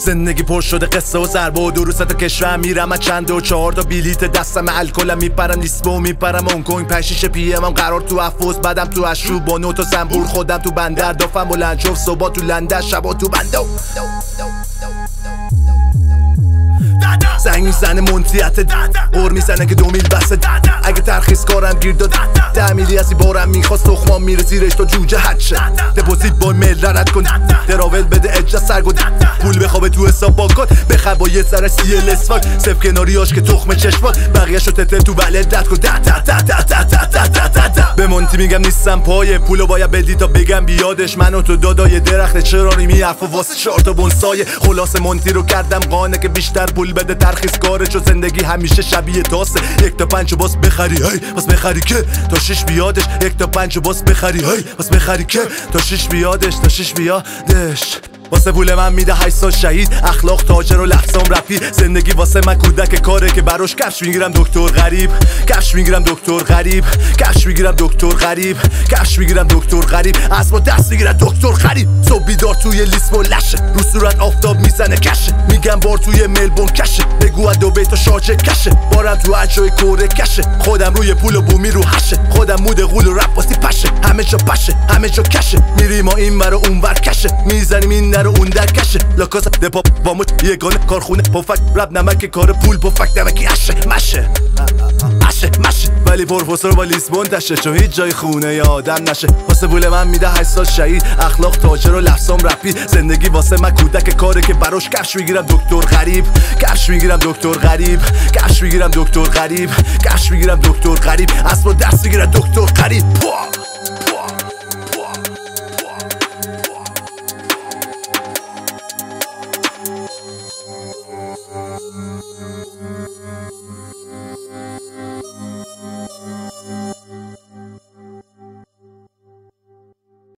زندگی پر شده قصه و ضربه و دروست کشورم میرم من چند و 4 تا بلیت دستم الکلم میپرم لیسبو و میپرم هنگ‌کنگ 5 پی ام قرار تو افوز بعدم تو اشروب با نوت و زنبور خودم تو بندر دافم بلند شو صبح تو لندن شبا تو بندو زنگ میزنه منطیت قر میزنه که 2 میل بسه اگه ترخیص کارم گیر داد 10 میلی از بارم میخواست تخمام میره زیرش تا جوجه حد شه دپوزیت با میل رد کن تراول بده اجرا سرگود پول بخوابه تو حساب باکات بخر با یه سر CL اسفاک صف کناریاش که تخم چشمات بقیه‌شو تته تو بلد رد کن به مونتی میگم نیستم پای پولو باید بدی تا بگم بیادش منو تو دادای درخت چراری میحرف و واسه 4 تا بونسای خلاص مونتی رو کردم قانه که بیشتر پول بده ترخیص کاره چو زندگی همیشه شبیه تاسه 1 تا 5 باز بخری هی باز بخری که تا 6 بیادش 1 تا 5 باز بخری هی باز بخری که تا 6 بیادش تا 6 بیادش واسه پول من میده 8 سال شهید اخلاق تاجر و لفظام رپی زندگی واسه من کودک کاره که براش کفش میگیرم دکتر غریب کفش میگیرم دکتر غریب کفش میگیرم دکتر غریب کفش میگیرم دکتر غریب اسبا دست میگیرم دکتر غریب صبح بیدار توی لیسبو لشه رو صورت آفتاب میزنه کشه میگم بار توی ملبورن کشه بگو دبی تا شارجه کشه بارم تو اجای کوره کشه خودم روی پول و بومی رو هشه خودم مود غول و رپ واسه پشه همه جا پشه همه جا کشه میریم ما این ور و اون ور کشه میزنیم این رو اون در کشه لاکاسا دپاپ با مچ یگانه کارخونه پفک رب نمک کار پول پفک نمکی اشه مشه ولی پرپوسر با لیسبون تشه چون هیچ جای خونه یا آدم نشه واسه پول من میده 8 سال شهید اخلاق تاجر و لفظام رپی زندگی واسه من کودک کاره که براش کفش میگیرم دکتر غریب کفش میگیرم دکتر غریب کفش میگیرم دکتر غریب کفش میگیرم دکتر غریب اسب دست میگیرم دکتر غریب